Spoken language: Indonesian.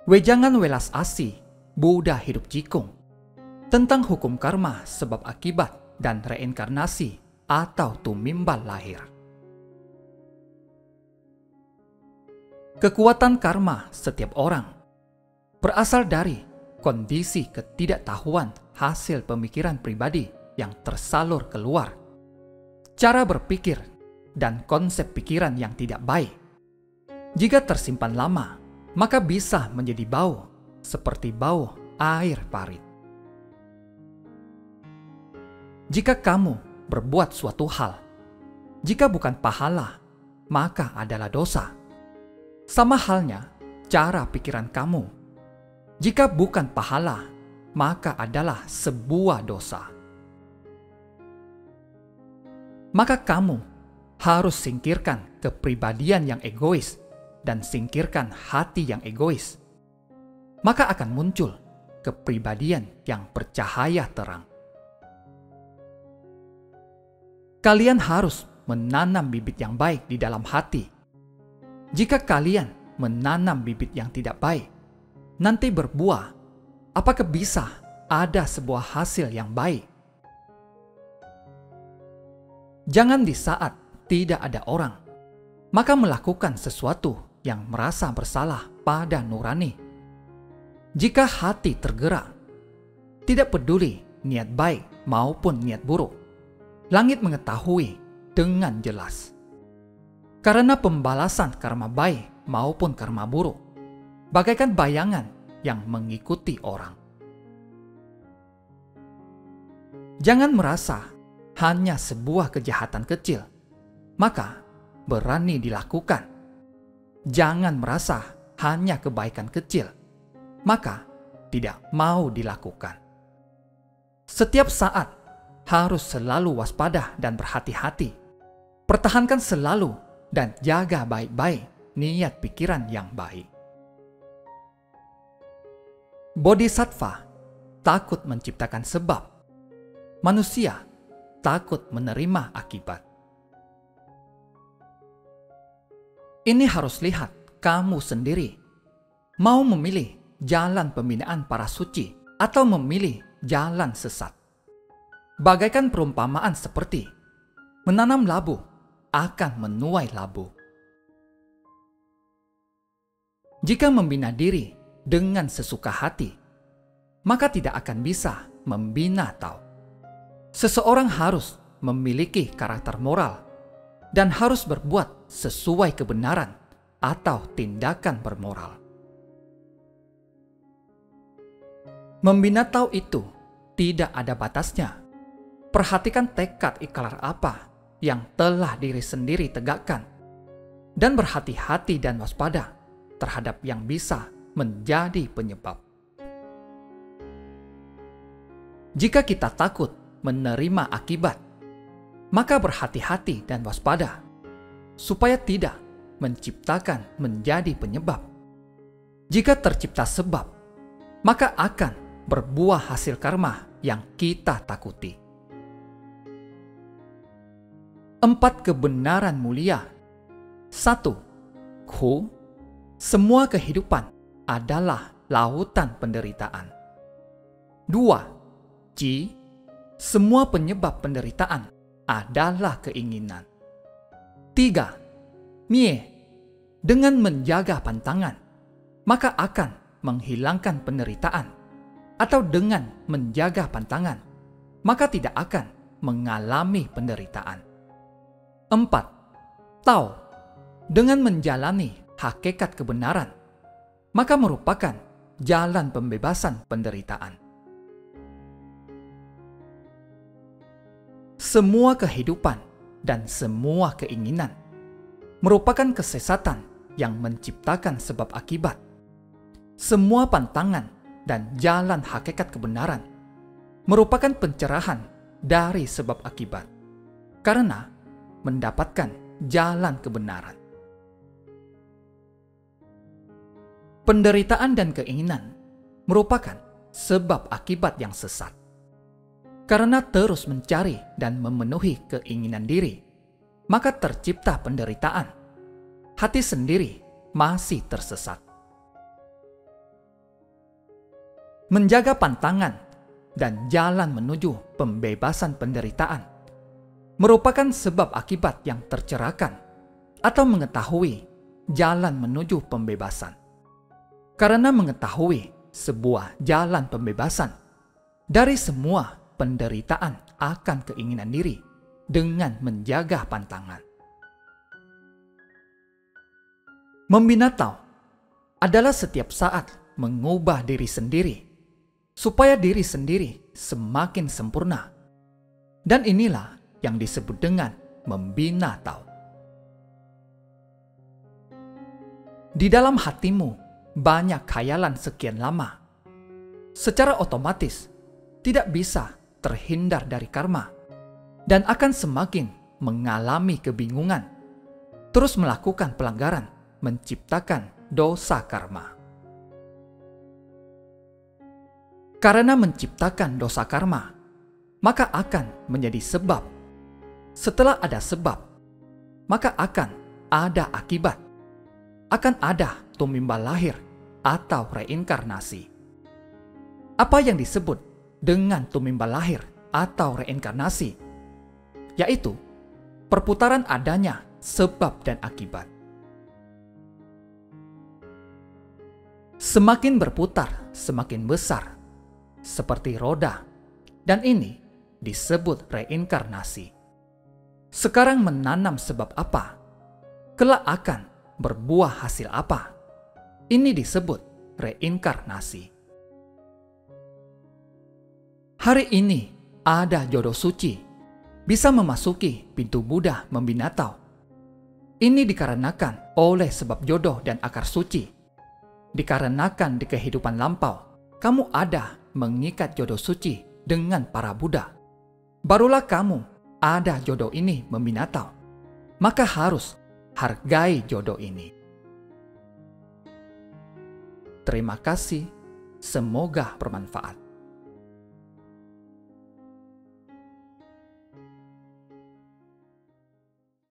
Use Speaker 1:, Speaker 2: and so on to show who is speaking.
Speaker 1: Wejangan welas asih, Buddha hidup jikung. Tentang hukum karma sebab akibat dan reinkarnasi atau tumimbal lahir. Kekuatan karma setiap orang berasal dari kondisi ketidaktahuan hasil pemikiran pribadi yang tersalur keluar, cara berpikir, dan konsep pikiran yang tidak baik. Jika tersimpan lama, maka bisa menjadi bau, seperti bau air parit. Jika kamu berbuat suatu hal, jika bukan pahala, maka adalah dosa. Sama halnya cara pikiran kamu. Jika bukan pahala, maka adalah sebuah dosa. Maka kamu harus singkirkan kepribadian yang egois dan singkirkan hati yang egois. Maka akan muncul kepribadian yang bercahaya terang. Kalian harus menanam bibit yang baik di dalam hati. Jika kalian menanam bibit yang tidak baik, nanti berbuah, apakah bisa ada sebuah hasil yang baik? Jangan di saat tidak ada orang, maka melakukan sesuatu yang merasa bersalah pada nurani. Jika hati tergerak, tidak peduli niat baik maupun niat buruk, langit mengetahui dengan jelas. Karena pembalasan karma baik maupun karma buruk, bagaikan bayangan yang mengikuti orang. Jangan merasa hanya sebuah kejahatan kecil, maka berani dilakukan. Jangan merasa hanya kebaikan kecil, maka tidak mau dilakukan. Setiap saat harus selalu waspada dan berhati-hati. Pertahankan selalu dan jaga baik-baik niat pikiran yang baik. Bodhisattva takut menciptakan sebab. Manusia takut menerima akibat. Ini harus lihat kamu sendiri. Mau memilih jalan pembinaan para suci atau memilih jalan sesat. Bagaikan perumpamaan seperti menanam labu akan menuai labu. Jika membina diri dengan sesuka hati, maka tidak akan bisa membina tau. Seseorang harus memiliki karakter moral dan harus berbuat sesuai kebenaran atau tindakan bermoral. Membina tau itu tidak ada batasnya. Perhatikan tekad ikhlas apa yang telah diri sendiri tegakkan dan berhati-hati dan waspada terhadap yang bisa menjadi penyebab. Jika kita takut menerima akibat, maka berhati-hati dan waspada supaya tidak menciptakan menjadi penyebab. Jika tercipta sebab, maka akan berbuah hasil karma yang kita takuti. 4 kebenaran mulia. 1. Ku, semua kehidupan adalah lautan penderitaan. 2. Ci, semua penyebab penderitaan adalah keinginan. 3. Mie, dengan menjaga pantangan, maka akan menghilangkan penderitaan. Atau dengan menjaga pantangan, maka tidak akan mengalami penderitaan. 4. Tau, dengan menjalani hakikat kebenaran, maka merupakan jalan pembebasan penderitaan. Semua kehidupan dan semua keinginan merupakan kesesatan yang menciptakan sebab akibat. Semua pantangan dan jalan hakikat kebenaran merupakan pencerahan dari sebab akibat, karena mendapatkan jalan kebenaran. Penderitaan dan keinginan merupakan sebab akibat yang sesat. Karena terus mencari dan memenuhi keinginan diri, maka tercipta penderitaan. Hati sendiri masih tersesat. menjaga pantangan dan jalan menuju pembebasan penderitaan merupakan sebab akibat yang tercerahkan atau mengetahui jalan menuju pembebasan. Karena mengetahui sebuah jalan pembebasan dari semua penderitaan akan keinginan diri dengan menjaga pantangan. Membina Tao adalah setiap saat mengubah diri sendiri supaya diri sendiri semakin sempurna. Dan inilah yang disebut dengan membina Tao. Di dalam hatimu banyak khayalan sekian lama. Secara otomatis tidak bisa terhindar dari karma dan akan semakin mengalami kebingungan, terus melakukan pelanggaran, menciptakan dosa karma. Karena menciptakan dosa karma, maka akan menjadi sebab. Setelah ada sebab, maka akan ada akibat. Akan ada tumimbal lahir atau reinkarnasi. Apa yang disebut dengan tumimbal lahir atau reinkarnasi? Yaitu perputaran adanya sebab dan akibat. Semakin berputar, semakin besar, seperti roda, dan ini disebut reinkarnasi. Sekarang menanam sebab apa? Kelak akan berbuah hasil apa? Ini disebut reinkarnasi. Hari ini ada jodoh suci, bisa memasuki pintu Buddha membina Tao. Ini dikarenakan oleh sebab jodoh dan akar suci. Dikarenakan di kehidupan lampau, kamu ada mengikat jodoh suci dengan para Buddha. Barulah kamu ada jodoh ini membina Tao. Maka harus hargai jodoh ini. Terima kasih, semoga bermanfaat.